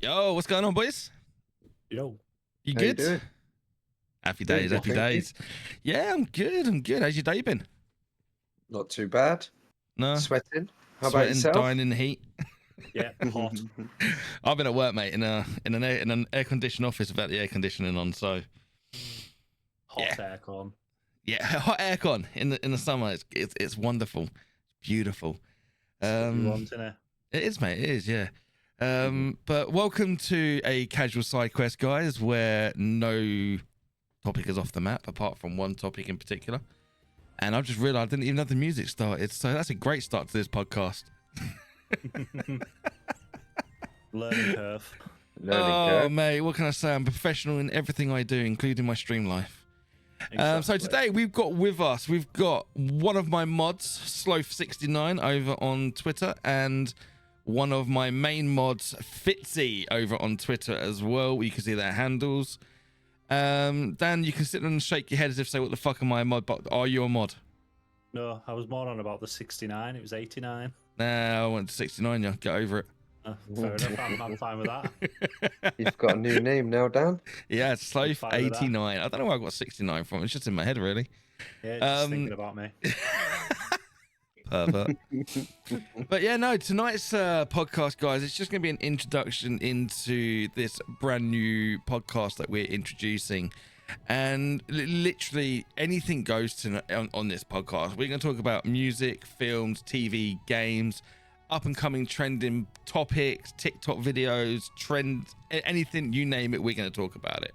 Yo, what's going on, boys? Yo. You How good? you doing? Happy days, Good, happy thank you. days. Yeah, I'm good. I'm good. How's your day been? Not too bad. No, Sweating. How about sweating, yourself? dying in the heat. Yeah, hot. I've been at work, mate, in an air conditioned office without the air conditioning on. So Hot Yeah. aircon. yeah, hot aircon in the summer. It's wonderful, it's beautiful. Stuff you want, innit? It is, mate. It is, yeah. But welcome to a casual side quest, guys, where no topic is off the map apart from one topic in particular. And I've just realised I didn't even have the music started, so that's a great start to this podcast. Learning curve. Learning Oh, curve. mate, what can I say? I'm professional in everything I do, including my stream life. So Exactly. today we've got one of my mods, Sloth69, over on Twitter, and one of my main mods, Fitzy, over on Twitter as well. You can see their handles. Dan, you can sit and shake your head as if say, what the fuck am I a mod? But are you a mod? No, I was more on about the 69. It was 89. Nah, I went to 69, yeah. Get over it. Fair enough. I'm fine with that. You've got a new name now, Dan. Yeah, it's Sloth fine with that. 89. I don't know where I got 69 from. It's just in my head, really. Yeah, just thinking about me. Pervert. But yeah, no, tonight's podcast, guys, it's just going to be an introduction into this brand new podcast that we're introducing. And literally anything goes on this podcast. We're going to talk about music, films, TV, games, up and coming trending topics, TikTok videos, trends, anything, you name it, we're going to talk about it.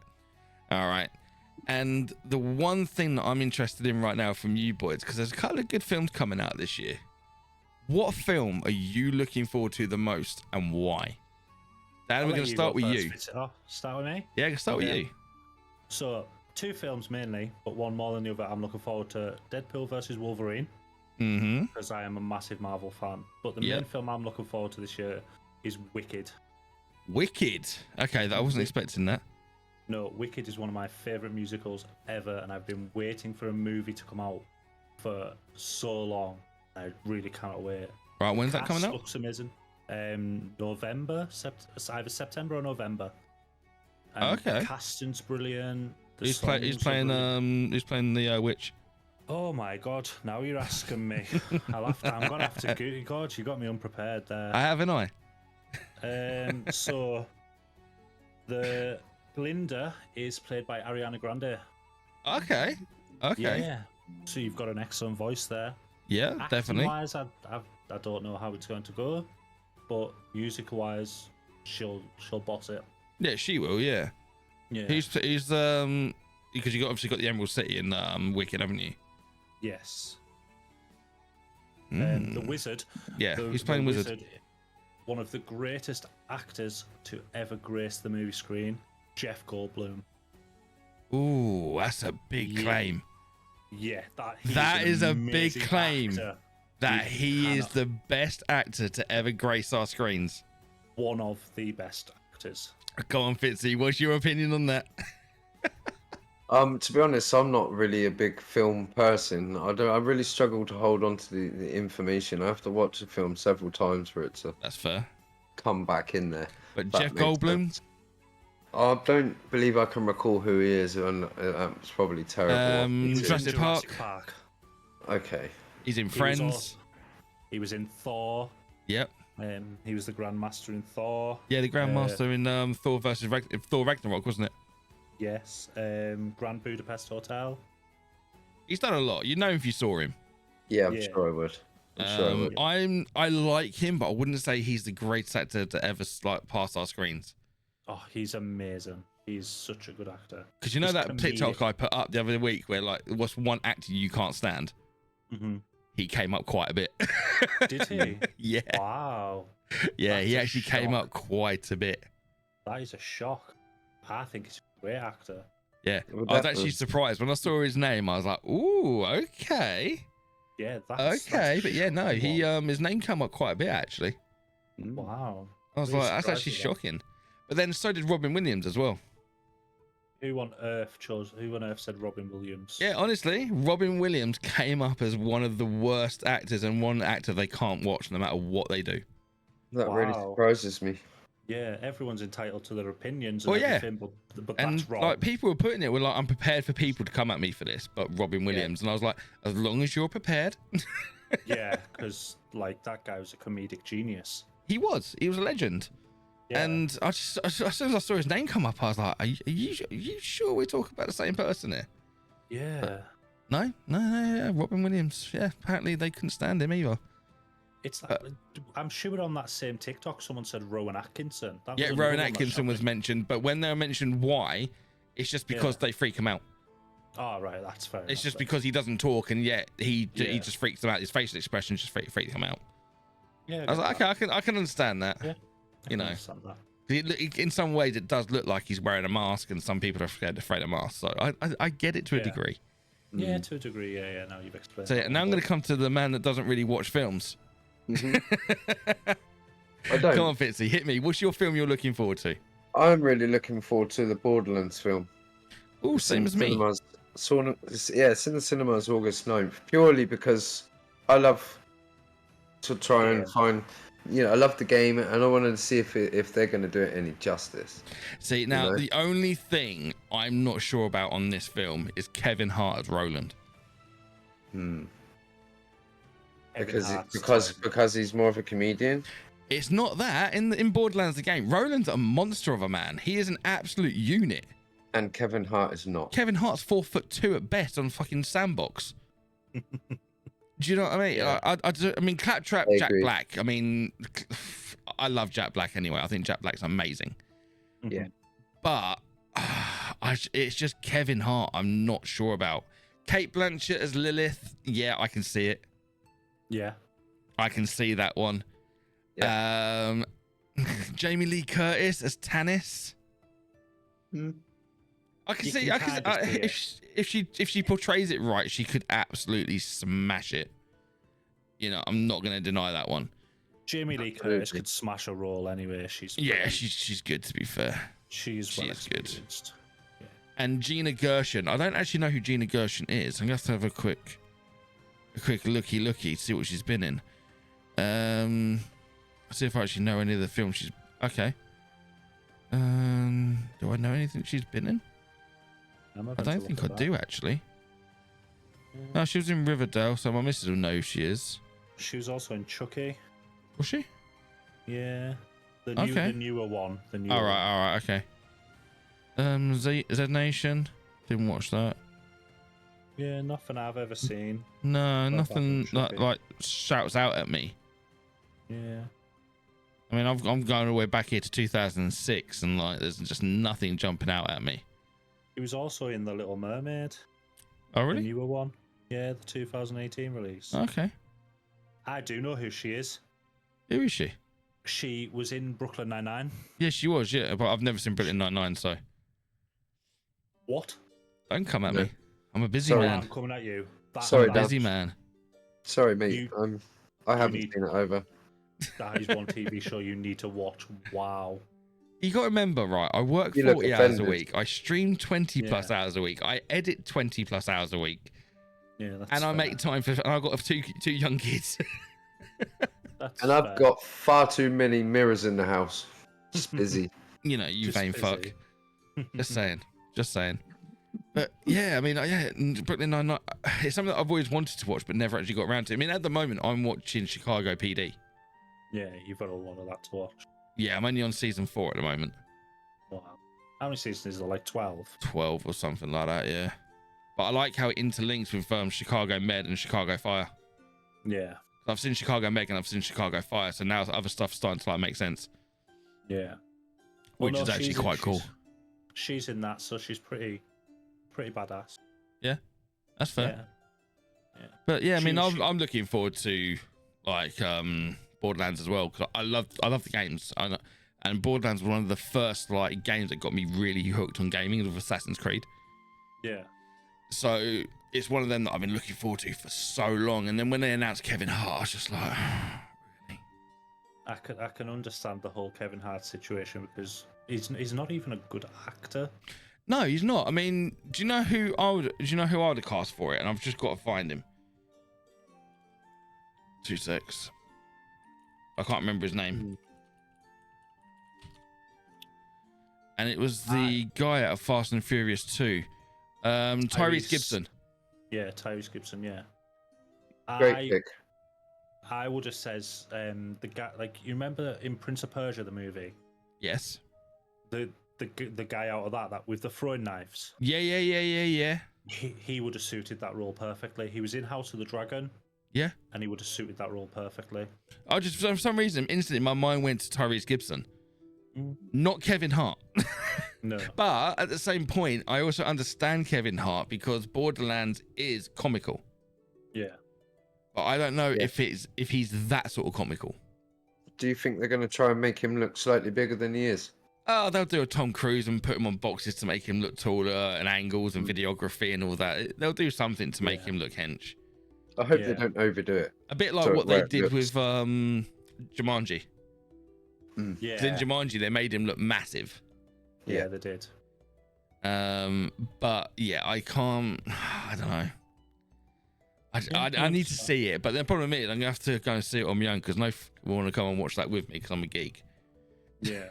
All right. And the one thing that I'm interested in right now from you boys, because there's a couple of good films coming out this year. What film are you looking forward to the most and why? Dan, we're going to start with you. Start with me? Yeah, start with you. So, two films mainly, but one more than the other. I'm looking forward to Deadpool versus Wolverine, Mm-hmm. because I am a massive Marvel fan. But the main film I'm looking forward to this year is Wicked. Wicked. Okay, I wasn't expecting that. No, Wicked is one of my favourite musicals ever, and I've been waiting for a movie to come out for so long. I really cannot wait. Right, when's that coming Cast out? looks amazing. November, it's either September or November. And Okay. The casting's brilliant. The Who's songs are brilliant. playing the witch? Oh my god! Now you're asking me. I'm gonna have to go. God, you got me unprepared there. I haven't I. So the Glinda is played by Ariana Grande. Okay. Okay. Yeah. So you've got an excellent voice there. Yeah, definitely. Acting-wise, I don't know how it's going to go, but music-wise, she'll boss it. Yeah, she will. Yeah. Yeah. He's because you obviously got the Emerald City in Wicked, haven't you? Yes. Mm. The Wizard. Yeah, he's playing Wizard. One of the greatest actors to ever grace the movie screen, Jeff Goldblum. Ooh, that's a big Yeah. claim. Yeah, That is a big amazing claim. actor. That he is cannot- the best actor to ever grace our screens. One of the best actors. Go on, Fitzy. What's your opinion on that? To be honest, I'm not really a big film person. I really struggle to hold on to the information. I have to watch a film several times for it to That's fair. come back in there. But That Jeff makes Goldblum, sense. I don't believe I can recall who he is, and it's probably terrible. He was in Jurassic Park. Okay. he's in He was Friends. He was in Thor. Yep. He was the Grandmaster in Thor. Yeah, the Grandmaster in Thor versus Thor Ragnarok, wasn't it? Yes. Grand Budapest Hotel. He's done a lot. You'd know if you saw him. Yeah, I'm Yeah. sure I would. I'm sure I would. I like him, but I wouldn't say he's the greatest actor to ever pass our screens. Oh, he's amazing. He's such a good actor. Because you know He's that comedic. TikTok I put up the other week where like, what's one actor you can't stand? Mm-hmm. He came up quite a bit. Did he? Yeah, Wow. yeah, he That's a actually came shock. up quite a bit. That is a shock. I think he's a great actor. Yeah, Well, I was that actually was- surprised when I saw his name. I was like, ooh, okay, Yeah, that's okay, that's but yeah, no, he shocking. his name came up quite a bit actually. Wow. I was Really like, that's surprised actually with that. shocking. But then so did Robin Williams as well. Who on earth said Robin Williams? Yeah, honestly, Robin Williams came up as one of the worst actors and one actor they can't watch no matter what they do. That really Wow. surprises me. Yeah, everyone's entitled to their opinions and Well, yeah. everything, but And that's wrong. like people were putting it, were like, I'm prepared for people to come at me for this, but Robin Williams, and I was like, as long as you're prepared. Yeah, because like that guy was a comedic genius. He was a legend. Yeah. And I just, as soon as I saw his name come up, I was like, are you sure we're talking about the same person here? Yeah. No, yeah, Robin Williams. Yeah, apparently they couldn't stand him either. It's like, I'm sure on that same TikTok, someone said Rowan Atkinson. That Yeah, was Rowan another one that Atkinson was shocked me. mentioned, but when they're mentioned why, it's just because they freak him out. Oh, right, that's fair. It's just because he doesn't talk, and yet he Yeah. just freaks them out. His facial expression just freaks him out. Yeah, I was like, okay, I can understand that. Yeah, You know, understand that. in some ways it does look like he's wearing a mask, and some people are afraid of masks. So I get it to a degree. Yeah, to a degree. Yeah. Now you've explained. So that now I'm one, going to come to the man that doesn't really watch films. I don't. Come on, Fitzy, hit me. What's your film you're looking forward to? I'm really looking forward to the Borderlands film. Oh, It's same in as me. cinemas. It's in the cinemas August 9th, purely because I love to try and find, I love the game, and I wanted to see if they're going to do it any justice. See, now know? the only thing I'm not sure about on this film is Kevin Hart as Roland. Because he's more of a comedian. It's not that in Borderlands the game. Roland's a monster of a man. He is an absolute unit. And Kevin Hart is not. Kevin Hart's 4'2" at best on fucking Sandbox. Do you know what I mean? Yeah. I mean, Claptrap, I Jack agree. Black. I mean, I love Jack Black anyway. I think Jack Black's amazing. Yeah. But it's just Kevin Hart I'm not sure about. Kate Blanchett as Lilith. Yeah, I can see it. Yeah. I can see that one. Jamie Lee Curtis as Tannis. I can You see. can I can. kinda see If she portrays it right, she could absolutely smash it. You know, I'm not going to deny that one. Jamie Lee Curtis could smash a role anyway. She's good to be fair. she is good. experienced. And Gina Gershon. I don't actually know who Gina Gershon is. I'm going to have a quick looky to see what she's been in. See if I actually know any of the films she's. Okay. Do I know anything she's been in? I don't think I do actually. No, she was in Riverdale, so my missus will know who she is. She was also in Chucky. Was she? Yeah. The newer one. The newer All right, okay. Z Nation. Didn't watch that. Yeah, nothing I've ever seen. No, Well, nothing that should be. like shouts out at me. Yeah. I mean, I'm going all the way back here to 2006, and like, there's just nothing jumping out at me. He was also in The Little Mermaid. Oh, The really? newer one. Yeah, the 2018 release. Okay. I do know who she is. Who is she? She was in Brooklyn Nine-Nine. Yeah, she was. Yeah, but I've never seen Brooklyn Nine-Nine, so What? don't come at No. me. I'm a busy Sorry. man. I'm coming at you. Sorry, I'm a Dan. busy man. Sorry, mate. I haven't need- seen it over. That is one TV show you need to watch. Wow. You got to remember, right? I work You look 40 hours a offended. week. I stream 20 plus Yeah. hours a week. I edit 20 plus hours a week, Yeah, that's and I fair. make time for. And I've got two young kids. That's And I've fair. got far too many mirrors in the house. Just busy. You know, you Just vain busy. fuck. Just saying. But yeah, I mean, Brooklyn Nine-Nine. It's something that I've always wanted to watch, but never actually got around to. I mean, at the moment, I'm watching Chicago PD. Yeah, you've got a lot of that to watch. Yeah, I'm only on season 4 at the moment. Wow. How many seasons is there? Like 12? 12 or something like that. Yeah. But I like how it interlinks with Chicago Med and Chicago Fire. Yeah. I've seen Chicago Med and I've seen Chicago Fire, so now other stuff's starting to like make sense, Yeah. which is actually quite cool. She's in that, so she's pretty badass. That's fair. Yeah. But yeah, I mean, She- I'm looking forward to like Borderlands as well, because I love the games. And Borderlands was one of the first like games that got me really hooked on gaming with Assassin's Creed. Yeah. So it's one of them that I've been looking forward to for so long. And then when they announced Kevin Hart, I was just like, really? I can understand the whole Kevin Hart situation because he's not even a good actor. No, he's not. I mean, do you know who I would have cast for it? And I've just got to find him. 2 secs. I can't remember his name. and it was the guy out of Fast and Furious 2, Tyrese Gibson. Yeah, Tyrese Gibson. Yeah. Great pick. I would have says the guy, like, you remember in Prince of Persia the movie, Yes. the guy out of that with the throwing knives. Yeah. He would have suited that role perfectly. He was in House of the Dragon. Yeah. And he would have suited that role perfectly. I just, for some reason, instantly my mind went to Tyrese Gibson, not Kevin Hart. No. But at the same point, I also understand Kevin Hart because Borderlands is comical. Yeah. But I don't know if he's that sort of comical. Do you think they're going to try and make him look slightly bigger than he is? Oh, they'll do a Tom Cruise and put him on boxes to make him look taller, and angles and videography and all that. They'll do something to make him look hench. I hope they don't overdo it. A bit like what they did with Jumanji. Yeah. 'Cause in Jumanji, they made him look massive. Yeah, they did. But yeah, I can't. I don't know. I need to see it, but the problem is I'm gonna have to go and see it on my own because no will want to come and watch that with me because I'm a geek. Yeah.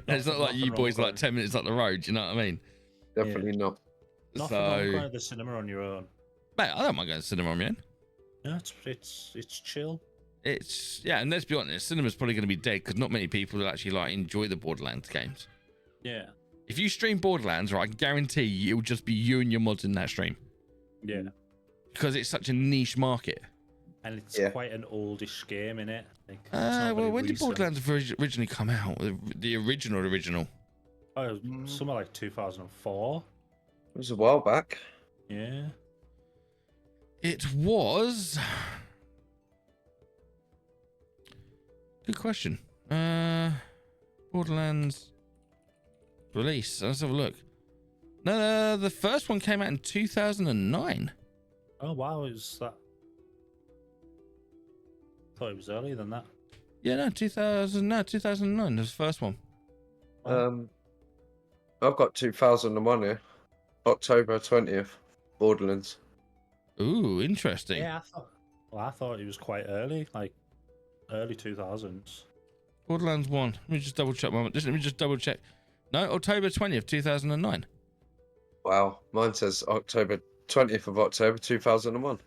It's not like you boys are like 10 minutes up the road. You know what I mean? Definitely not. Nothing wrong going to the cinema on your own. Mate, I don't mind going to cinema on my own. No, it's chill. And let's be honest, cinema's probably going to be dead because not many people will actually like enjoy the Borderlands games. Yeah. If you stream Borderlands, right, I can guarantee you it'll just be you and your mods in that stream. Yeah. Because it's such a niche market. And it's quite an oldish game, innit? Like, well, when did Borderlands originally come out? The original? Oh, somewhere like 2004. It was a while back. Yeah. It was. Good question. Borderlands release. Let's have a look. No, the first one came out in 2009. Oh wow, is that? Thought it was earlier than that. Yeah, no, 2009 was the first one. I've got 2001 here, October 20th, Borderlands. Ooh, interesting. Yeah, I thought it was quite early, like early 2000s. Borderlands 1. Let me just double check. Let me just double check. No, October 20th, 2009. Wow, mine says October 20th of October 2001.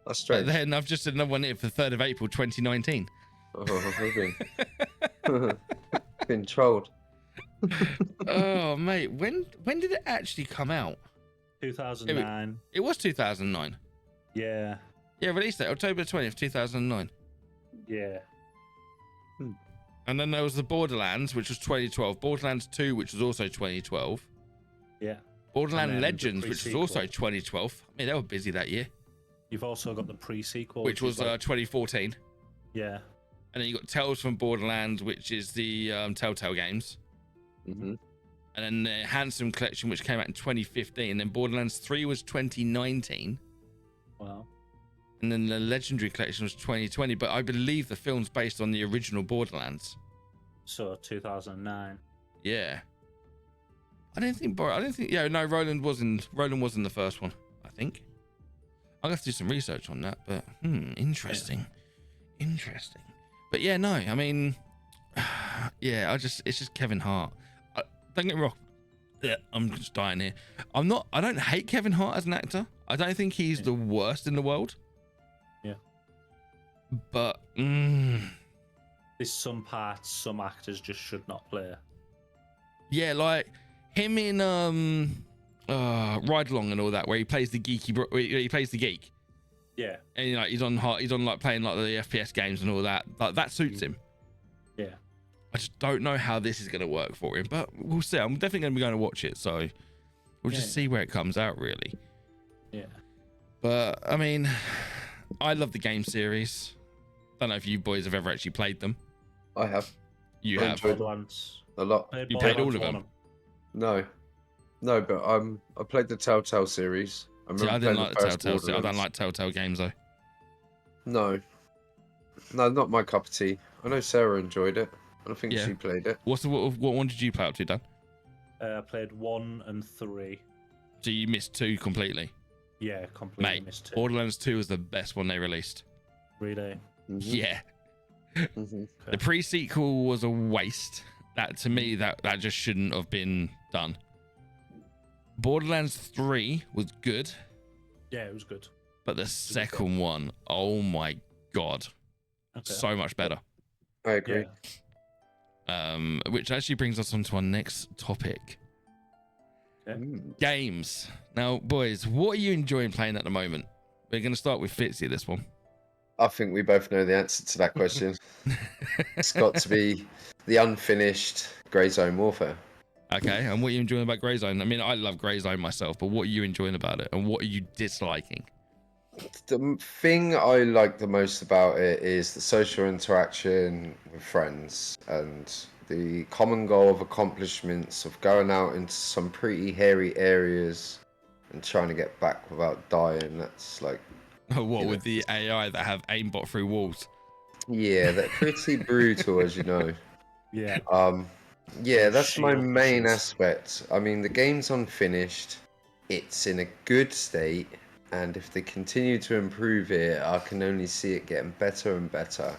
That's strange. But then I've just said another one here for 3rd of April 2019. Oh, been trolled. Oh mate, when did it actually come out? 2009. It was 2009. Yeah. Yeah, release date October 20th, 2009. Yeah. And then there was the Borderlands, which was 2012. Borderlands 2, which was also 2012. Yeah. Borderlands Legends, which was also 2012. I mean, they were busy that year. You've also got the pre-sequel, which was 2014. Yeah. And then you got Tales from Borderlands, which is the Telltale games. Mm-hmm. And then the Handsome Collection, which came out in 2015. And then Borderlands 3 was 2019. Wow. And then the Legendary Collection was 2020. But I believe the film's based on the original Borderlands. So 2009. Yeah. I don't think. Yeah, no. Roland was in the first one, I think. I'll have to do some research on that. But interesting. But yeah, no. I mean, yeah. It's just Kevin Hart. Don't get me wrong. Yeah, I'm just dying here. I don't hate Kevin Hart as an actor. I don't think he's the worst in the world. Yeah. But there's some parts some actors just should not play. Yeah, like him in Ride Along and all that, where he plays the he plays the geek. Yeah. And you know, he's on like playing like the FPS games and all that. Like that suits him. Yeah. I just don't know how this is going to work for him, but we'll see. I'm definitely going to be going to watch it, so we'll just see where it comes out, really. Yeah. But I mean, I love the game series. Don't know if you boys have ever actually played them. I have. You have. Borderlands. A lot. You played all of them? No, but I played the Telltale series. I didn't like the Telltale series. I don't like Telltale games though. No, not my cup of tea. I know Sarah enjoyed it. I think she played it. What one did you play up to, Dan? I played 1 and 3. So you missed 2 completely? Yeah, completely Mate, missed 2. Borderlands 2 was the best one they released. Really? Mm-hmm. Yeah. Mhm. The pre-sequel was a waste. That to me, that just shouldn't have been done. Borderlands 3 was good, Yeah, it was good. but the second one, oh my god, Okay. so much better. I agree. Which actually brings us on to our next topic. Okay. Games. Now, boys, what are you enjoying playing at the moment? We're going to start with Fitzy this one. I think we both know the answer to that question. It's got to be the unfinished Grey Zone Warfare. Okay, and what are you enjoying about Grey Zone? I mean, I love Grey Zone myself, but what are you enjoying about it, and what are you disliking? The thing I like the most about it is the social interaction with friends and the common goal of accomplishments of going out into some pretty hairy areas and trying to get back without dying. That's like, What you with know, the AI that have aimbot through walls? yeah, they're pretty brutal, as you know. Yeah. Yeah, Those that's my shield main pushes. aspect. I mean, the game's unfinished. It's in a good state, and if they continue to improve it, I can only see it getting better and better.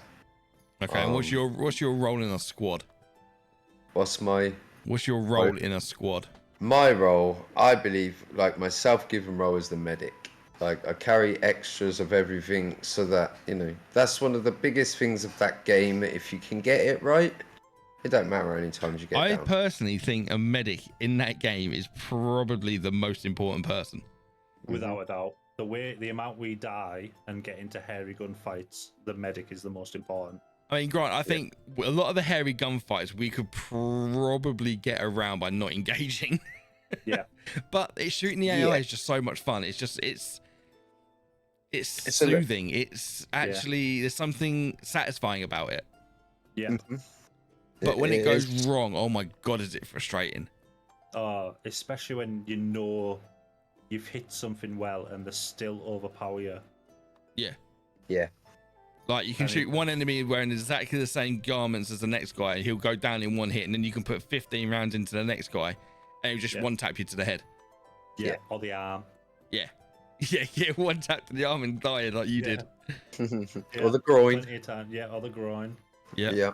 Okay, and what's your role in a squad? What's my What's your role in a squad? my role? I believe, like my self-given role is the medic. Like I carry extras of everything, so that that's one of the biggest things of that game. If you can get it right, it don't matter how many times you get I down. personally think a medic in that game is probably the most important person. Without a doubt. The amount we die and get into hairy gunfights, the medic is the most important. I mean, Grant, I think a lot of the hairy gunfights we could probably get around by not engaging. Yeah. But shooting the AI is just so much fun. It's soothing. It's actually there's something satisfying about it. Yeah. Mm-hmm. But when it goes wrong, oh my god, is it frustrating? Especially when you know you've hit something well and they still overpower you. Yeah. Like you can shoot one enemy wearing exactly the same garments as the next guy, and he'll go down in one hit, and then you can put 15 rounds into the next guy, and he'll just one tap you to the head. Yeah. Or the arm. Yeah, one tap to the arm and die like you did. Or the groin. Yeah, or the groin. Yeah.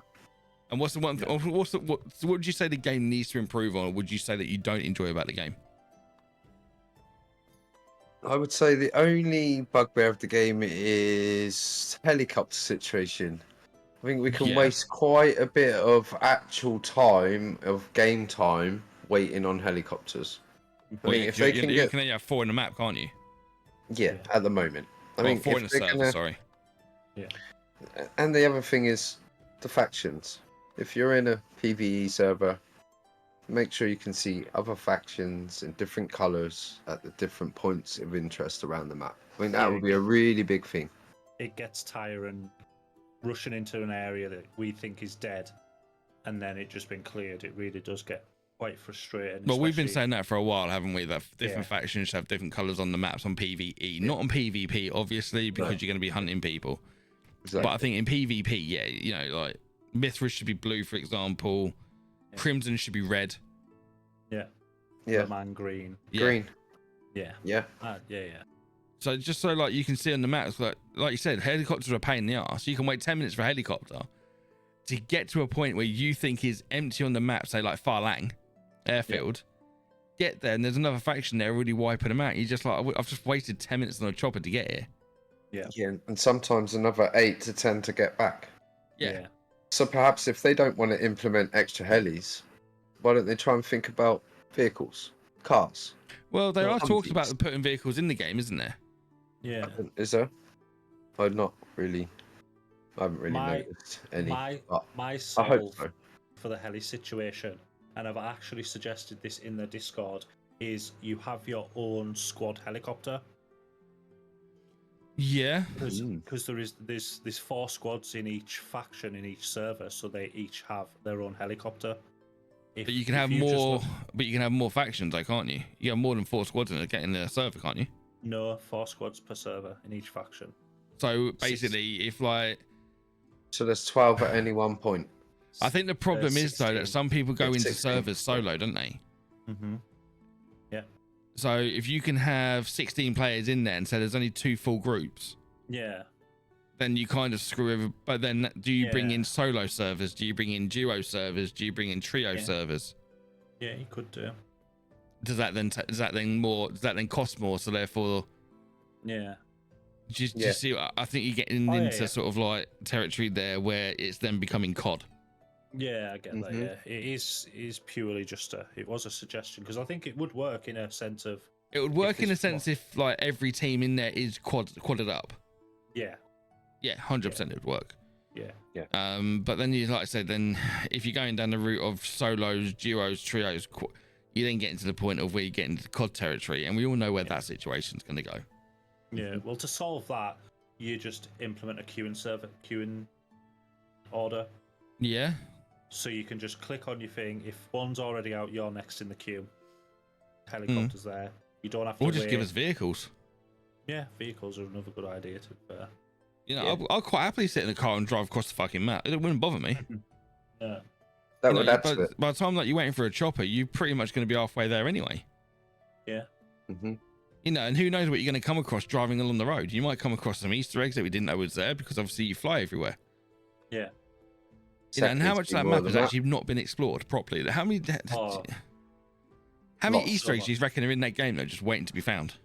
And what's the one? So what would you say the game needs to improve on, or would you say that you don't enjoy about the game? I would say the only bugbear of the game is helicopter situation. I think we can waste quite a bit of actual time, of game time, waiting on helicopters. I mean, if they can you get... can only have 4 in the map, can't you? Yeah, at the moment. I mean, 4 in the server, sorry. Yeah. And the other thing is the factions. If you're in a PvE server, make sure you can see other factions in different colors at the different points of interest around the map. I mean, that would be a really big thing. It gets tiring rushing into an area that we think is dead, and then it just been cleared. It really does get quite frustrating. Well, we've been saying that for a while, haven't we? That different factions have different colors on the maps on PvE, not on PvP, obviously, because you're going to be hunting people. Exactly. But I think in PvP, like Mithras should be blue, for example. Crimson should be red. Yeah. Man green. Green. Yeah. Yeah. Yeah. So just so like you can see on the maps, like you said, helicopters are a pain in the arse. You can wait 10 minutes for a helicopter to get to a point where you think is empty on the map, say like Farlang airfield. Get there and there's another faction there already wiping them out. You just like, I've just wasted 10 minutes on a chopper to get here. Yeah, and sometimes another 8 to 10 to get back. Yeah. So perhaps if they don't want to implement extra helis, why don't they try and think about vehicles, cars? Well, there are talks about putting vehicles in the game, isn't there? Yeah. Is there? I haven't really noticed any. My solve for the heli situation, and I've actually suggested this in the Discord, is you have your own squad helicopter. Yeah. Because there's 4 squads in each faction in each server, so they each have their own helicopter. But you can have more. But you can have more factions, though, can't you? You have more than 4 squads in the server, can't you? No, 4 squads per server in each faction. So basically, if like, so there's 12 at any one point. I think the problem is though that some people go into servers solo, don't they? Mm-hmm. Yeah. So if you can have 16 players in there and say there's only 2 full groups. Yeah. then you kind of screw over. But then do you bring in solo servers? Do you bring in duo servers? Do you bring in trio servers? Yeah, you could do. Does that then cost more? So therefore, yeah. Do you see? I think you're getting into sort of like territory there where it's then becoming COD. Yeah, I get that. Yeah, it is purely just it was a suggestion because I think it would work in a sense of. It would work in a sense if like every team in there is quadded up. Yeah. Yeah, 100% it would work. Yeah. But then you, like I said, then if you're going down the route of solos, duos, trios, you then get into the point of where you get into COD territory, and we all know where that situation's going to go. Yeah. Well, to solve that, you just implement a queuing order. Yeah. So you can just click on your thing. If one's already out, you're next in the queue. Helicopters there. You don't have to. Or just give us vehicles. Yeah, vehicles are another good idea to. You know, I'll quite happily sit in a car and drive across the fucking map. It wouldn't bother me. Yeah. That would add to it. By the time that you're waiting for a chopper, you're pretty much going to be halfway there anyway. Yeah. You know, and who knows what you're going to come across driving along the road. You might come across some Easter eggs that we didn't know was there because obviously you fly everywhere. Yeah. You know, and how much of that map has actually not been explored properly? How many Easter eggs do you reckon are in that game though, just waiting to be found?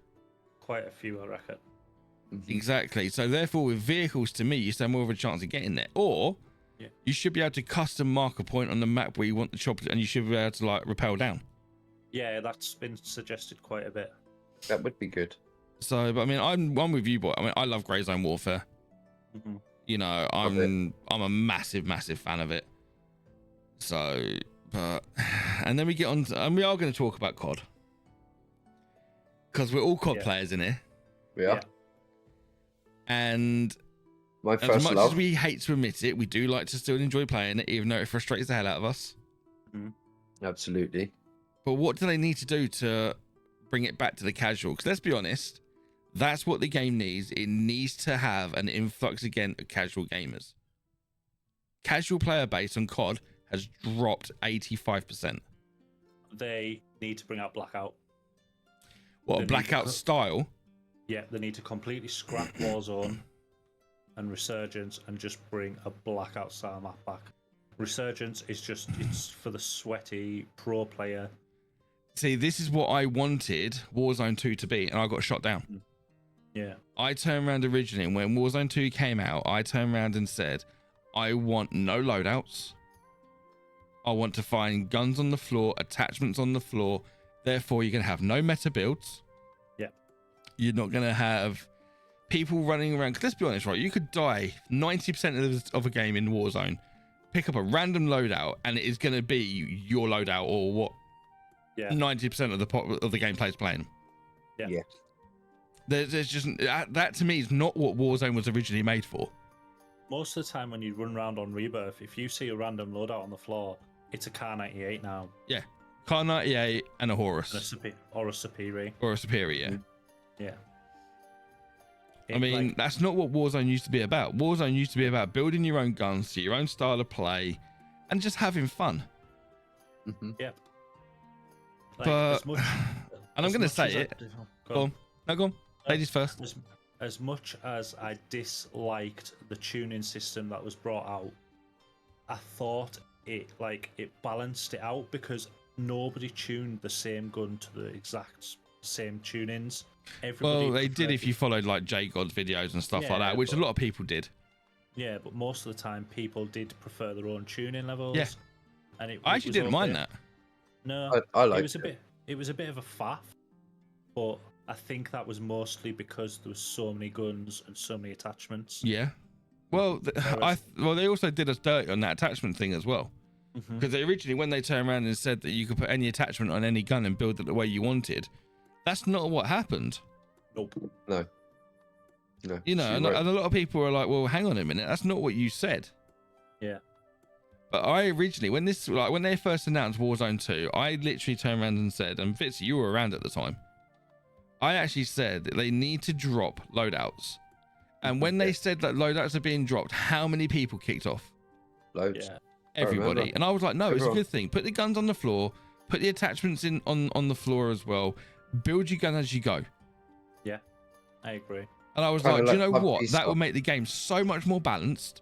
Quite a few, I reckon. Exactly. So therefore, with vehicles, to me, you stand more of a chance of getting there. Or you should be able to custom mark a point on the map where you want the chopper, and you should be able to like rappel down. Yeah, that's been suggested quite a bit. That would be good. So, but I mean, I'm with you, boy. I mean, I love Grey Zone Warfare. You know, I'm a massive fan of it. So, but and then we get on to, and we are going to talk about COD because we're all COD players in here. Yeah. And my first as much love. as we hate to admit it, we do like to still enjoy playing it, even though it frustrates the hell out of us. Absolutely. But what do they need to do to bring it back to the casual? Because let's be honest, that's what the game needs. It needs to have an influx again of casual gamers. Casual player base on COD has dropped 85%. They need to bring out Blackout. What, a Blackout style? Yeah, they need to completely scrap Warzone and Resurgence and just bring a Blackout style map back. Resurgence is just, it's for the sweaty pro player. See, this is what I wanted Warzone 2 to be, and I got shot down. Yeah. I turned around originally, and when Warzone 2 came out, I turned around and said, I want no loadouts. I want to find guns on the floor, attachments on the floor. Therefore, you're going to have no meta builds. Yeah. You're not going to have people running around. 'Cause let's be honest, right? You could die 90% of a game in Warzone, pick up a random loadout, and it is going to be your loadout or what 90% of the gameplay is playing. Yeah. There's just that to me is not what Warzone was originally made for. Most of the time when you run around on Rebirth, if you see a random loadout on the floor, it's a Car 98 now. Yeah. Car 98 and a Horus. Or a Superior. Or a Superior, yeah. I mean, that's not what Warzone used to be about. Warzone used to be about building your own guns to your own style of play and just having fun. Yep. Like, but, and I'm going to say it. Go on. No, go on. Ladies first. As much as I disliked the tuning system that was brought out, I thought it balanced it out because nobody tuned the same gun to the exact same tunings. Well, they did if you followed like J-God's videos and stuff like that, which a lot of people did. Yeah, but most of the time people did prefer their own tuning levels. Yeah. And I actually didn't mind that. No, I liked it. It was a bit of a faff, but I think that was mostly because there was so many guns and so many attachments. Yeah. Well, they also did us dirty on that attachment thing as well. Because originally, when they turned around and said that you could put any attachment on any gun and build it the way you wanted, that's not what happened. Nope. No. You know, and a lot of people are like, well, hang on a minute, that's not what you said. Yeah. But I originally, when they first announced Warzone 2, I literally turned around and said, and Fitzy, you were around at the time, I actually said that they need to drop loadouts. And when they said that loadouts are being dropped, how many people kicked off? Loads. Yeah. Everybody. And I was like, no, it's a good thing. Put the guns on the floor, put the attachments in on the floor as well. Build your gun as you go. Yeah, I agree. And I was Kinda like, do you like know PUBG what? That style. would make the game so much more balanced.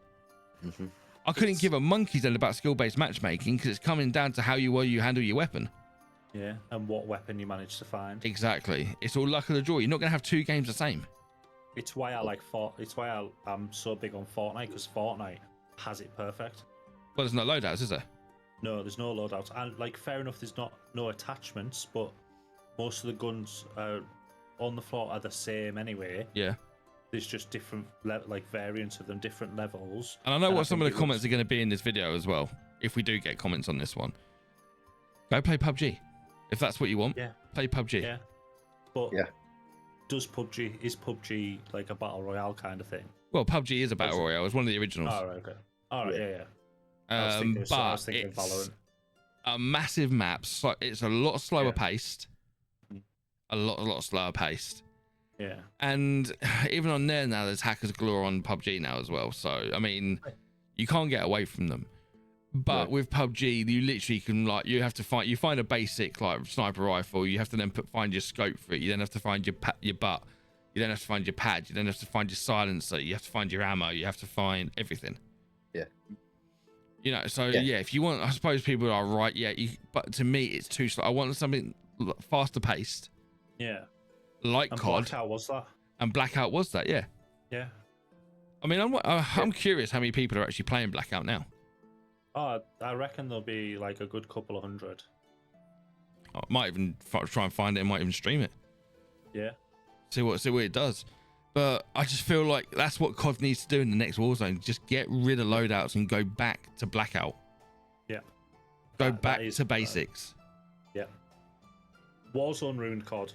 Mhm. I couldn't It's- give a monkey's end about skill-based matchmaking because it's coming down to how you handle your weapon. Yeah, and what weapon you manage to find. Exactly. It's all luck of the draw. You're not going to have two games the same. It's why I like It's why I'm so big on Fortnite, because Fortnite has it perfect. Well, there's no loadouts, is there? No, there's no loadouts, and like fair enough, there's no attachments, but most of the guns on the floor are the same anyway. Yeah. There's just different like variants of them, different levels. And I know what think some of the it comments looks- are going to be in this video as well. If we do get comments on this one, go play PUBG. If that's what you want, Yeah. play PUBG. Yeah, but Yeah. is PUBG like a battle royale kind of thing? Well, PUBG is a battle Is it? royale. It's one of the originals. All right, okay. All right, Yeah. yeah. I was thinking But Valorant. it's a massive map. So it's a lot slower Yeah. paced. Mm. A lot slower paced. Yeah. And even on there now, there's hackers galore on PUBG now as well. So I mean, you can't get away from them. But No. with PUBG, you literally can you have to find. You find a basic like sniper rifle. You have to then find your scope for it. You then have to find your butt. You then have to find your pad. You then have to find your silencer. You have to find your ammo. You have to find everything. Yeah. You know. So Yeah. yeah, if you want, I suppose people are right. Yeah. But to me, it's too slow. I want something faster paced, Yeah. like And COD. Blackout was that? And Blackout was that. Yeah. Yeah. I mean, I'm curious how many people are actually playing Blackout now. Oh, I reckon there'll be like a good couple of hundred. I might even try and find it. I might even stream it. Yeah. See what it does. But I just feel like that's what COD needs to do in the next Warzone. Just get rid of loadouts and go back to Blackout. Yeah. Go That back is to basics. Yeah. Warzone ruined COD,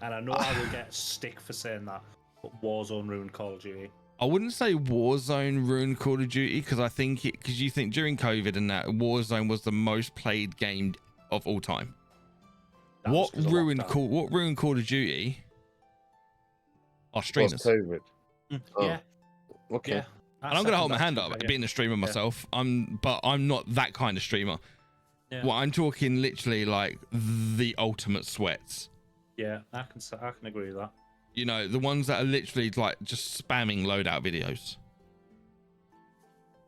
and I know I will get stick for saying that, but Warzone ruined Call of Duty. I wouldn't say Warzone ruined Call of Duty because you think during COVID and that Warzone was the most played game of all time. That was 'cause of lockdown. What ruined Call of Duty are streamers. COVID. Oh, Yeah. Okay. Yeah. And I'm gonna hold my hand up Yeah. being a streamer myself. But I'm not that kind of streamer. Yeah. Well, I'm talking literally like the ultimate sweats. Yeah, I can agree with that. You know, the ones that are literally like just spamming loadout videos.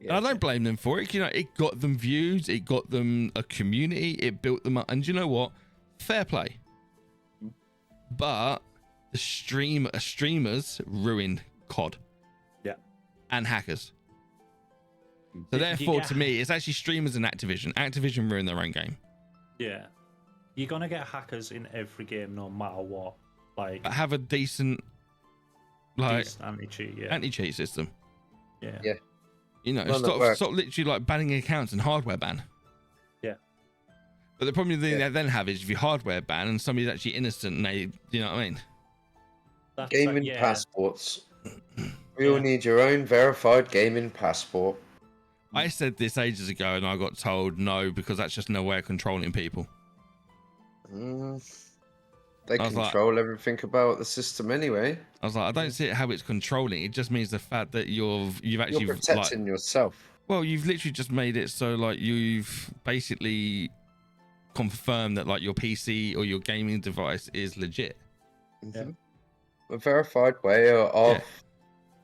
Yeah. And I don't blame them for it. You know, it got them views, it got them a community, it built them up. And you know what? Fair play. But the streamers ruin COD. Yeah. And hackers. So You therefore, get- to me, it's actually streamers and Activision. Activision ruin their own game. Yeah. You're gonna get hackers in every game, no matter what. Like But have a decent like decent anti-cheat. Yeah. anti-cheat system. Yeah. Yeah. You know, None that work. stop literally like banning accounts and hardware ban. Yeah. But the problem they Yeah. then have is if you hardware ban and somebody's actually innocent and they, you know what I mean? That's Gaming yeah. passports. We all Yeah. need your own verified gaming passport. I said this ages ago and I got told no because that's just no way of controlling people. They I was like- control everything about the system anyway. I was like, I don't see it how it's controlling. It just means the fact that you've actually You're protecting yourself. well, you've literally just made it so like you've basically confirmed that like your PC or your gaming device is legit. Mhm. A verified way of Yeah.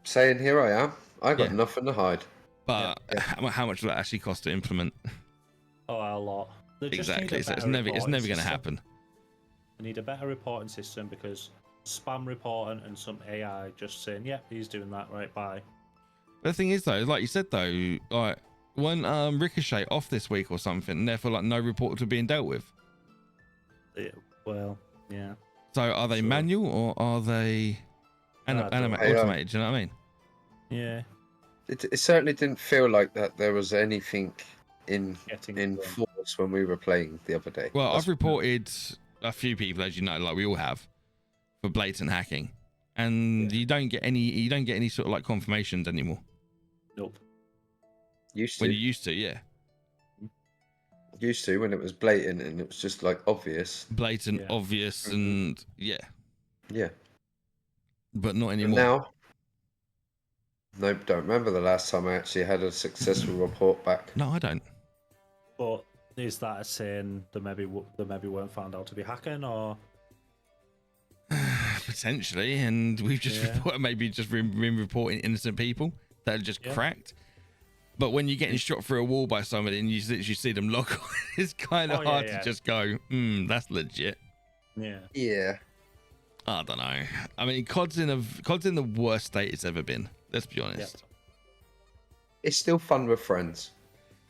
saying, here I am. I got Yeah. nothing to hide. But how much will that actually cost to implement? Oh, a lot. They just need a Exactly. So it's better never reporting going to system. happen. They need a better reporting system because spam reporting and some AI just saying, "Yeah, he's doing that." Right, bye. But the thing is though, like you said though, like when Ricochet off this week or something, and therefore like no reports are being dealt with. Yeah, well, yeah. So are they Sure. manual or are they AI. automated? Do you know what I mean? Yeah. It certainly didn't feel like that there was anything in Getting in done. force when we were playing the other day. Well, That's- I've reported a few people, as you know, like we all have, for blatant hacking, and Yeah. you don't get any sort of like confirmations anymore. Nope. used to When you used to, yeah, when it was blatant and it was just like obvious. blatant, Yeah. obvious, Mhm. and yeah, Yeah. but not And anymore. now, nope, don't remember the last time I actually had a successful report back. No, I don't. But is that a saying they maybe weren't found out to be hacking, or potentially, and we've just maybe just been reporting innocent people that are just cracked. But when you're getting shot through a wall by somebody and you literally see them lock on, it's kind of hard to just go, that's legit. Yeah. I don't know. I mean, COD's in the worst state it's ever been. Let's be honest. It's still fun with friends.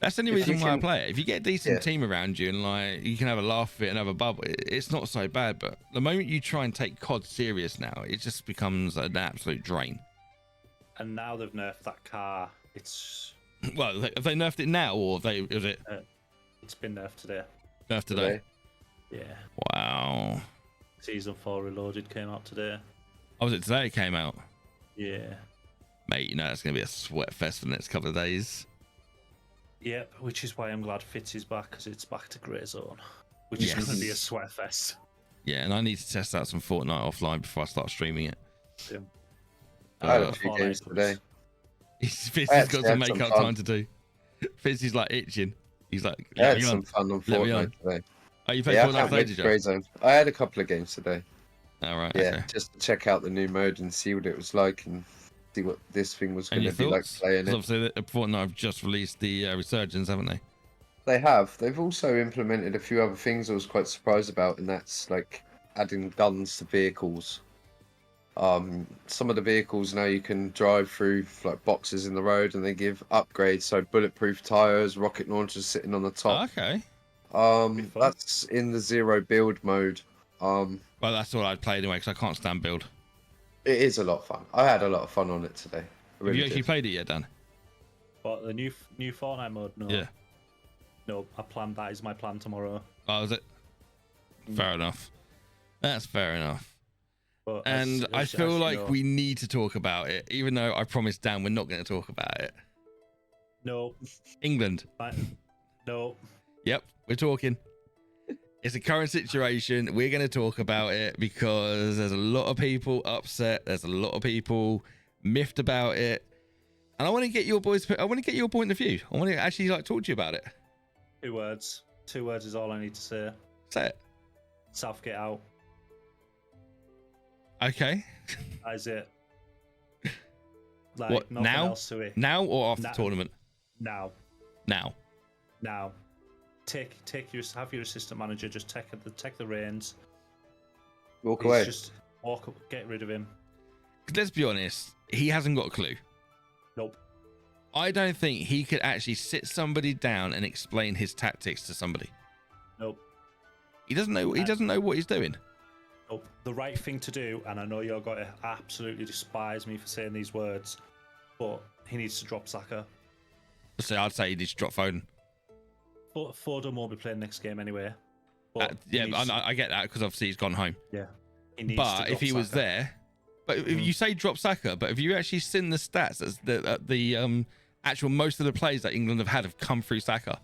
That's the only reason why I play it. If you get a decent team around you and like you can have a laugh with it and have a bubble, it's not so bad. But the moment you try and take COD serious now, it just becomes an absolute drain. And now they've nerfed that car. It's well, have they nerfed it now or was it? It's been nerfed today. Nerfed today. Yeah. Wow. Season 4 Reloaded came out today. Oh, was it today? It came out. Yeah. Mate, you know it's gonna be a sweat fest for the next couple of days. Yep, which is why I'm glad Fitz is back, because it's back to Grey Zone, which is going to be a sweat fest. Yeah, and I need to test out some Fortnite offline before I start streaming it. Yeah. I had a few games today. Fitz has got some makeup time to do. Fitz is like itching. He's like, I had some fun on Fortnite today. Oh, you played Fortnite today, did you? Grey Zone. I had a couple of games today. All right. Yeah, just to check out the new mode and see what it was like and see what this thing was going to be like playing it. Obviously, Fortnite have just released the Resurgence, haven't they? They have. They've also implemented a few other things I was quite surprised about, and that's like adding guns to vehicles. Some of the vehicles now you can drive through like boxes in the road, and they give upgrades, so bulletproof tires, rocket launchers sitting on the top. Oh, okay. That's in the zero build mode. Well, that's all I'd play anyway, because I can't stand build. It is a lot of fun. I had a lot of fun on it today. Have you actually played it yet, Dan? What, the new Fortnite mode? No. Yeah. No, that is my plan tomorrow. Oh, is it? Fair enough. That's fair enough. But and I feel like we need to talk about it, even though I promised Dan we're not going to talk about it. No. England. No. Yep, we're talking. It's a current situation. We're going to talk about it because there's a lot of people upset. There's a lot of people miffed about it. And I want to get your point of view. I want to actually talk to you about it. 2 words. 2 words is all I need to say. Say it. Southgate out. Okay. That is it. Like, what, now? Else to it. Now or after the tournament? Now. Have your assistant manager just take the reins. Walk away. Just get rid of him. Let's be honest, he hasn't got a clue. Nope. I don't think he could actually sit somebody down and explain his tactics to somebody. Nope. He doesn't know. He doesn't know what he's doing. Nope. The right thing to do, and I know you're going to absolutely despise me for saying these words, but he needs to drop Saka. So I'd say he needs to drop Foden. Foden won't be playing next game anyway. I get that because obviously he's gone home. Yeah. But if he was there, if you say drop Saka, but if you actually seen the stats, as the actual most of the plays that England have come through Saka.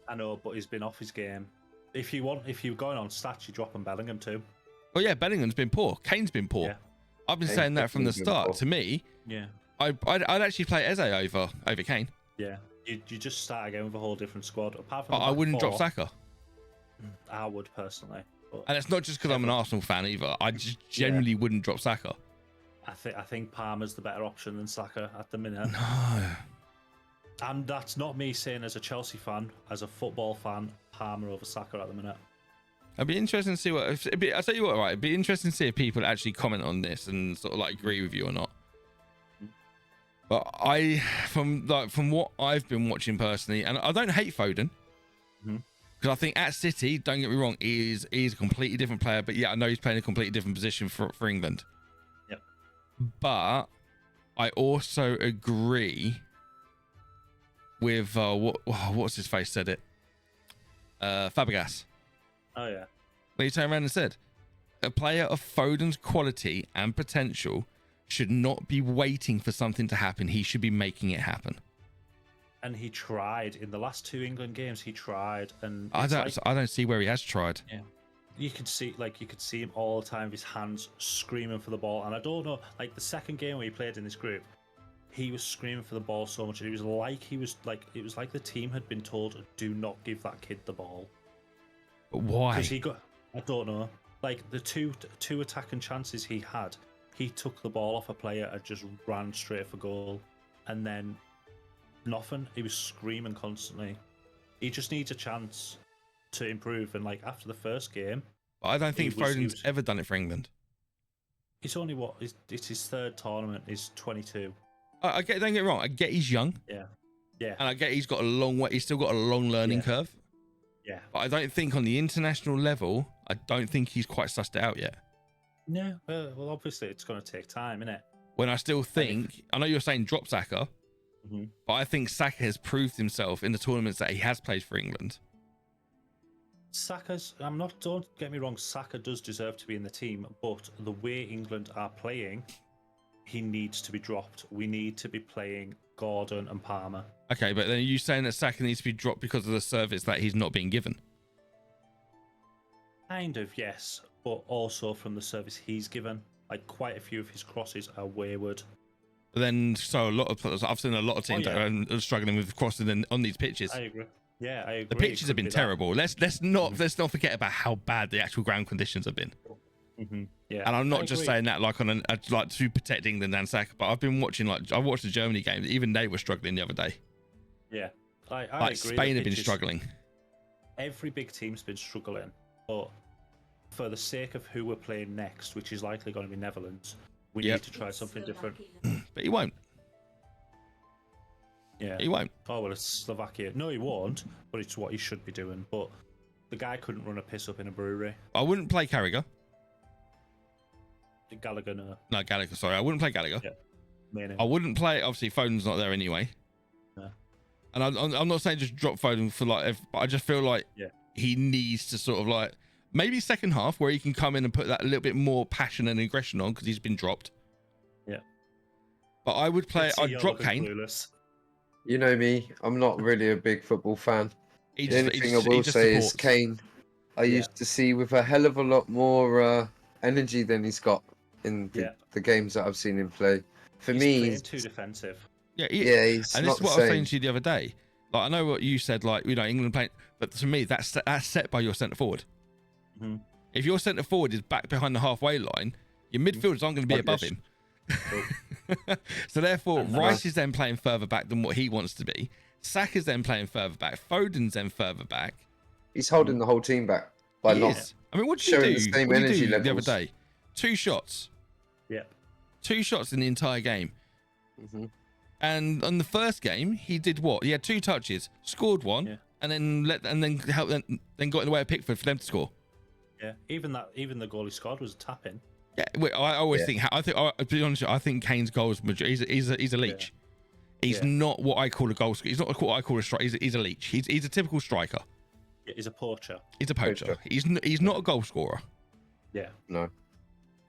I know, but he's been off his game. If you're going on stats, you drop him Bellingham too. Oh yeah, Bellingham's been poor. Kane's been poor. Yeah. I've been saying that from the start. To me, I'd actually play Eze over Kane. Yeah. You just start again with a whole different squad. Apart from I wouldn't drop Saka. I would personally. But and it's not just because I'm an Arsenal fan either. I just generally wouldn't drop Saka. I think Palmer's the better option than Saka at the minute. No. And that's not me saying as a Chelsea fan, as a football fan, Palmer over Saka at the minute. It'd be interesting to see I'll tell you what, right? It'd be interesting to see if people actually comment on this and sort of like agree with you or not. But from what I've been watching personally, and I don't hate Foden, because I think at City, don't get me wrong, he's a completely different player. But yeah, I know he's playing a completely different position for England. Yep. But I also agree with what's his face said it, Fabregas. Oh yeah. When he turned around and said, a player of Foden's quality and potential should not be waiting for something to happen. He should be making it happen. And he tried in the last 2 England games. He tried, and I don't see where he has tried. Yeah, you could see him all the time with his hands screaming for the ball. And I don't know, like the second game where he played in this group, he was screaming for the ball so much, and it was like the team had been told, do not give that kid the ball. But why? Because I don't know. like the two attacking chances he had, he took the ball off a player and just ran straight for goal, and then nothing. He was screaming constantly. He just needs a chance to improve. And like after the first game, But I don't think he was- Foden's ever done it for England. it's only it's his third tournament. He's 22. I get, don't get me wrong. I get he's young, Yeah, yeah, and I get he's got a long way. He's still got a long learning Yeah. curve. yeah. But I don't think on the international level, I don't think he's quite sussed it out yet. No, well, obviously it's going to take time, isn't it? When I still think, I know you're saying drop Saka, Mhm. but I think Saka has proved himself in the tournaments that he has played for England. Saka's. Don't get me wrong. Saka does deserve to be in the team, but the way England are playing, he needs to be dropped. We need to be playing Gordon and Palmer. Okay, but then are you saying that Saka needs to be dropped because of the service that he's not being given? Kind of, yes, but also from the service he's given. Like quite a few of his crosses are wayward. But then, so a lot of players, I've seen a lot of teams yeah. that are struggling with crossing on these pitches. I agree. Yeah, I agree. The pitches have been terrible. Let's not forget about how bad the actual ground conditions have been. Yeah, And I'm I not just agree. saying that like like to protect England and Saka, but I've been watching I watched the Germany game. Even they were struggling the other day. Yeah, I Like agree. Spain the have been pitches- struggling. Every big team's been struggling, but for the sake of who we're playing next, which is likely going to be Netherlands, we Yep. need to try something different. But he won't. Yeah. He won't. Oh well, it's Slovakia. No, he won't. But it's what he should be doing. But the guy couldn't run a piss up in a brewery. I wouldn't play Carragher. Gallagher, no. No, Gallagher. Sorry, I wouldn't play Gallagher. Yeah. Meaning. I wouldn't play. Obviously, Foden's not there anyway. No. And I'm not saying just drop Foden for but I just feel like Yeah. he needs to sort of like maybe second half where he can come in and put that a little bit more passion and aggression on because he's been dropped. Yeah. But I would play. See, I'd you're drop looking Kane. clueless. You know me, I'm not really a big football fan. He The only he thing I he will just say is supports. Kane, I Yeah. used to see with a hell of a lot more energy than he's got in Yeah. the games that I've seen him play. For He's me, playing he's, too defensive. Yeah, yeah, he's and not this is the what I was same. saying to you the other day. Like I know what you said, like England playing, but to me that's set by your centre forward. Mhm. If your centre forward is back behind the halfway line, your midfielders aren't going to be above Rubbish. him. So therefore, And Rice is then playing further back than what he wants to be. Saka's then playing further back. Foden's then further back. He's holding the whole team back by He not. is. I mean, what did you showing do? the same What did you energy do the other levels. day? 2 shots. Yeah. 2 shots in the entire game. Mhm. And on the first game, he did what? He had 2 touches, scored 1, Yeah. and then got in the way of Pickford for them to score. Yeah. Even the goal he scored was a tap in. Yeah, I always Yeah. think. To be honest, I think Kane's goal is he's a leech. He's Yeah. not what I call a goal scorer. He's not what I call a striker. He's a leech. He's a typical striker. Yeah, he's a poacher. He's a poacher. Poacher. He's not a goal scorer. Yeah. No.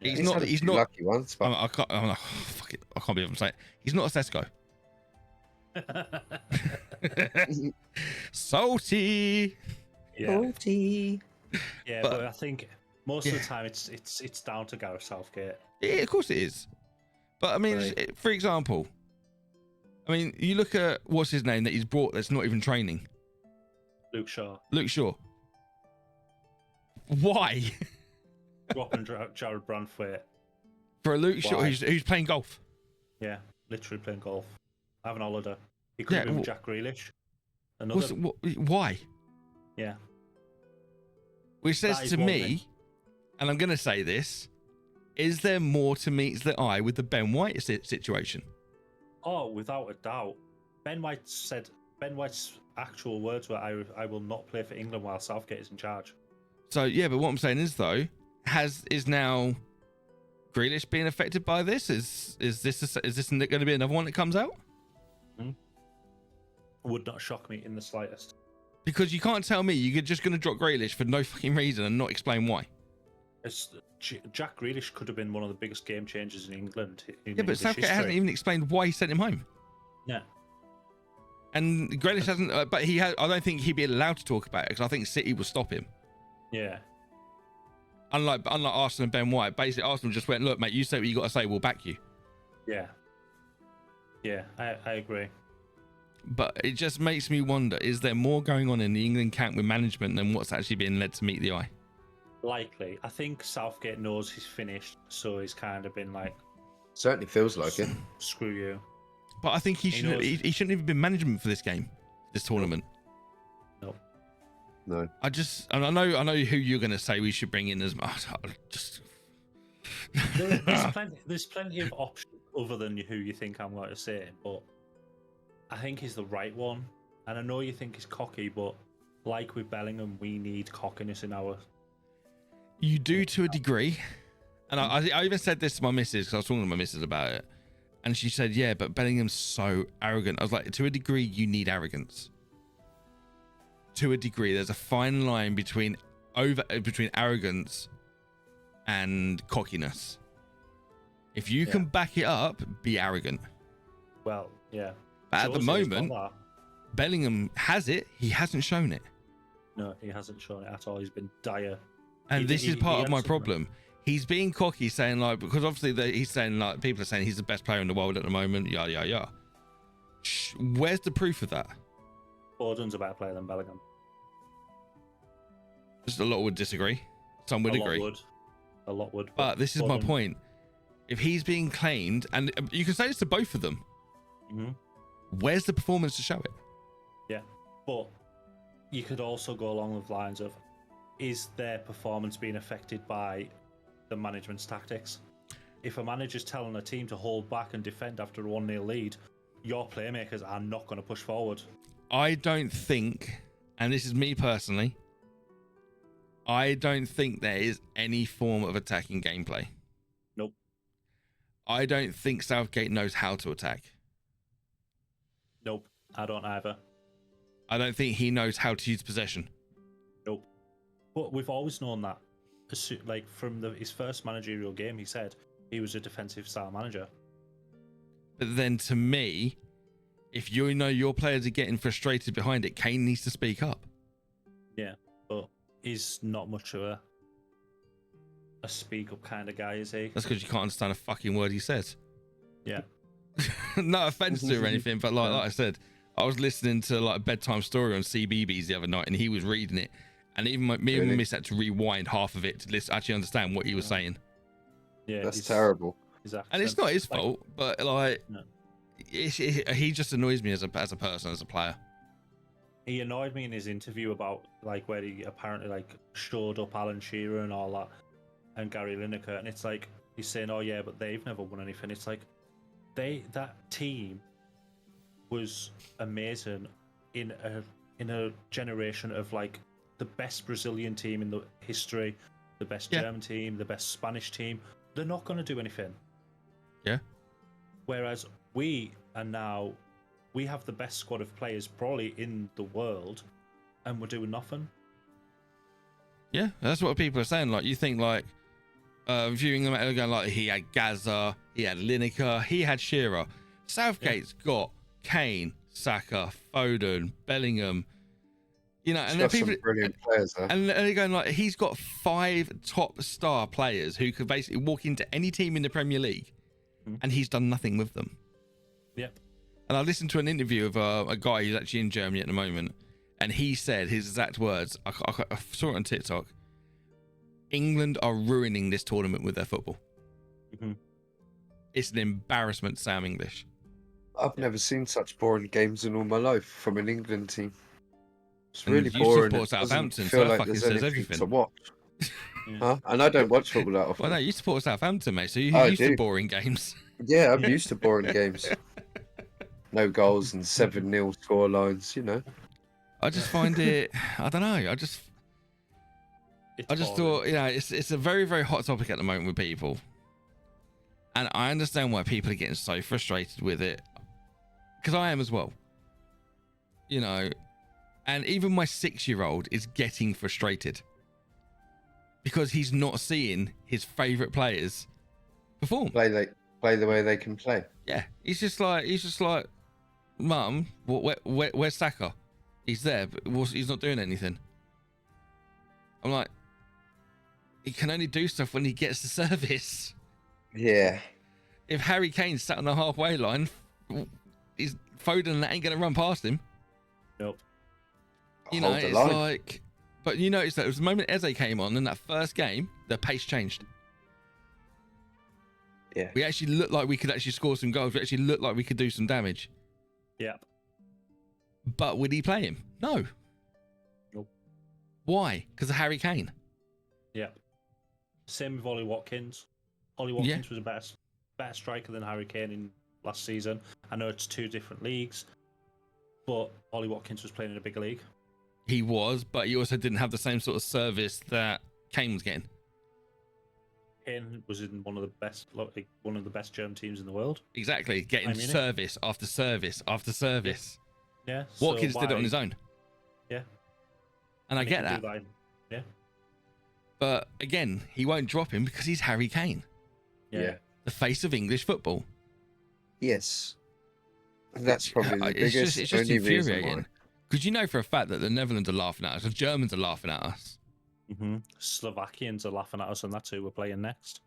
He's Yeah. not. had a He's few not. lucky ones, but I can't. I'm like, oh, fuck it. I can't believe I'm saying it. He's not a Sesko. Salty. Yeah. Yeah, But- but I think most of Yeah. the time it's down to Gareth Southgate. Yeah, of course it is. But I mean, Right. for example, I mean, you look at what's his name that he's brought that's not even training. Luke Shaw, Luke Shaw. Why? dropping Jared Brandthwaite. For a Luke Shaw Why? who's playing golf. Yeah, literally playing golf, having a holiday. He could have been with Jack Grealish. Another. Why? Yeah. Which says That is to one me, thing. and I'm going to say this, is there more to meet the eye with the Ben White situation? Oh, without a doubt. Ben White's actual words were, "I will not play for England while Southgate is in charge." So yeah, but what I'm saying is though, is now Grealish being affected by this? Is this going to be another one that comes out? Would not shock me in the slightest. Because you can't tell me you're just going to drop Grealish for no fucking reason and not explain why. Jack Grealish could have been one of the biggest game changers in England. In Yeah, but English Southgate history. hasn't even explained why he sent him home. Yeah. And Grealish hasn't, but he has. I don't think he'd be allowed to talk about it because I think City will stop him. Yeah. Unlike Arsenal and Ben White, basically Arsenal just went, look, mate, you say what you got to say, we'll back you. Yeah. Yeah, I agree. But it just makes me wonder: is there more going on in the England camp with management than what's actually being led to meet the eye? Likely. I think Southgate knows he's finished, so he's kind of been like, Certainly feels like it. screw you. But I think he knows- shouldn't even been management for this game, this tournament. Nope. No. I know who you're going to say we should bring in as much. There's plenty of options other than who you think I'm going to say, but I think he's the right one. And I know you think he's cocky, but like with Bellingham, we need cockiness in our. You do to a degree, and I even said this to my missus because I was talking to my missus about it, and she said, "Yeah, but Bellingham's so arrogant." I was like, "To a degree, you need arrogance. To a degree, there's a fine line between arrogance and cockiness. If you can back it up, be arrogant. Well, yeah. But at the Jose's got moment, that. Bellingham has it. He hasn't shown it, No, he hasn't shown it at all. He's been dire. and this is part of my had some- problem. He's being cocky, saying like, because obviously he's saying like, people are saying he's the best player in the world at the moment. Yeah, yeah, yeah. Where's the proof of that? Foden's a better player than Bellingham. Just a lot would disagree. Some would agree. A lot would. But this is my Foden- point. If he's being claimed, and you can say this to both of them, Mhm. where's the performance to show it? Yeah, but you could also go along the lines of, is their performance being affected by the management's tactics? If a manager's telling a team to hold back and defend after a 1-0 lead, your playmakers are not going to push forward. I don't think, and this is me personally, I don't think there is any form of attacking gameplay. Nope. I don't think Southgate knows how to attack. Nope, I don't either. I don't think he knows how to use possession. Nope. But we've always known that. Like from his first managerial game, he said he was a defensive style manager. But then to me, if you know your players are getting frustrated behind it, Kane needs to speak up. Yeah, but he's not much of a speak up kind of guy, is he? That's because you can't understand a fucking word he says. Yeah. No offense to or anything, but like I said, I was listening to like a bedtime story on CBeebies the other night, and he was reading it, and even me and my miss had to rewind half of it to actually understand what he was saying. Yeah, That's terrible. And it's not his fault, but like, No. he just annoys me as a person, as a player. He annoyed me in his interview about like where he apparently like showed up Alan Shearer and all that, and Gary Lineker, and it's like he's saying, "Oh yeah, but they've never won anything." It's like that team was amazing in a generation of like the best Brazilian team in the history, the best German team, the best Spanish team. They're not going to do anything. Yeah. Whereas we have the best squad of players probably in the world, and we're doing nothing. Yeah, that's what people are saying. Like, you think like viewing them going like he had Gaza, he had Lineker, he had Shearer. Southgate's got Kane, Saka, Foden, Bellingham. You know, and then people, Some brilliant players there. and they're going like, he's got 5 top star players who could basically walk into any team in the Premier League, and he's done nothing with them. Yep. And I listened to an interview of a guy who's actually in Germany at the moment, and he said his exact words. I saw it on TikTok. England are ruining this tournament with their football. Mhm. It's an embarrassment, Sam English. I've never seen such boring games in all my life from an England team. It's And really you boring. support It doesn't Southampton, feel so that like fucking there's says anything everything. to watch. Yeah. Huh? And I don't watch football that often. Well, no, you support Southampton, mate, so you're I used to do. boring games. Yeah, I'm used to boring games. No goals and 7-0 score lines, you know. I just find it, I don't know, I just It's boring. thought, you know, it's a very, very hot topic at the moment with people. And I understand why people are getting so frustrated with it. Because I am as well. You know, and even my 6-year-old is getting frustrated. Because he's not seeing his favourite players perform. Play the way they can play. Yeah, he's just like, Mum, where's Saka? He's there, but he's not doing anything. I'm like, he can only do stuff when he gets the service. Yeah. If Harry Kane sat on the halfway line, he's Foden ain't gonna run past him. Nope. You know, Hold the it's line. like, But you notice that it was the moment Eze came on in that first game, the pace changed. Yeah. We actually looked like we could actually score some goals. We actually looked like we could do some damage. Yep. But would he play him? No. Nope. Why? Because of Harry Kane. Yep. Same with Ollie Watkins. Ollie Watkins was a better striker than Harry Kane in last season. I know it's 2 different leagues, but Ollie Watkins was playing in a bigger league. He was, but he also didn't have the same sort of service that Kane was getting. Kane was in one of the best German teams in the world. Exactly, getting service after service after service. Yeah. Watkins did it on his own. Yeah. And I get that. Yeah. But again, he won't drop him because he's Harry Kane. Yeah. The face of English football. Yes. That's probably the biggest. It's just only infuriating. reason Because you know for a fact that the Netherlands are laughing at us, the Germans are laughing at us. Mm-hmm. Slovakians are laughing at us, and that's who we're playing next.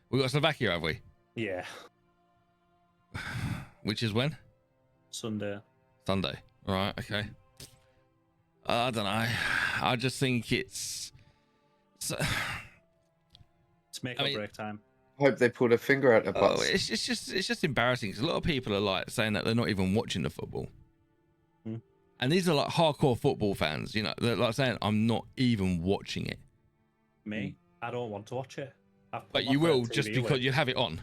We got Slovakia, have we? Yeah. Which is when? Sunday. Right, okay. I don't know. I just think it's make or break time. I hope they pulled a finger out their butts. it's just embarrassing because a lot of people are like saying that they're not even watching the football. And these are like hardcore football fans, you know, they're like saying, I'm not even watching it. Me? I don't want to watch it. But you will just because you have it on.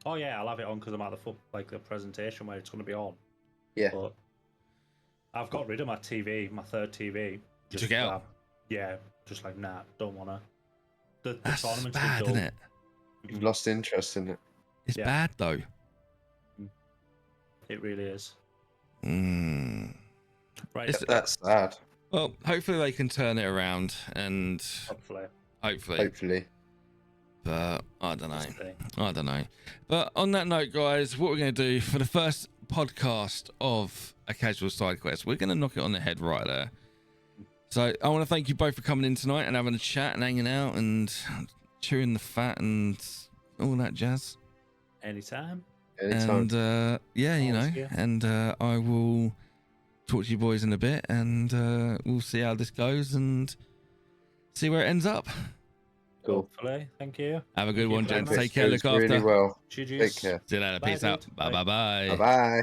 Oh yeah, I'll have it on because I'm at the presentation where it's going to be on. Yeah. But I've got rid of my TV, my third TV. You took it out? Yeah, just like, nah, don't want to. The That's tournament's bad, isn't it? You've lost interest in it. It's bad though. It really is. Right. That's sad. Well, hopefully they can turn it around and Hopefully. But I don't know. But on that note, guys, what we're going to do for the first podcast of A Casual Side Quest, we're going to knock it on the head right there. So I want to thank you both for coming in tonight and having a chat and hanging out and chewing the fat and all that jazz. Anytime. And and I will talk to you boys in a bit, and we'll see how this goes and see where it ends up. Cool. Hopefully. Thank you. Have a good one, gents. Take care. Look after. Really well. GG's. Take care. See you later. Peace out. Bye. Bye bye.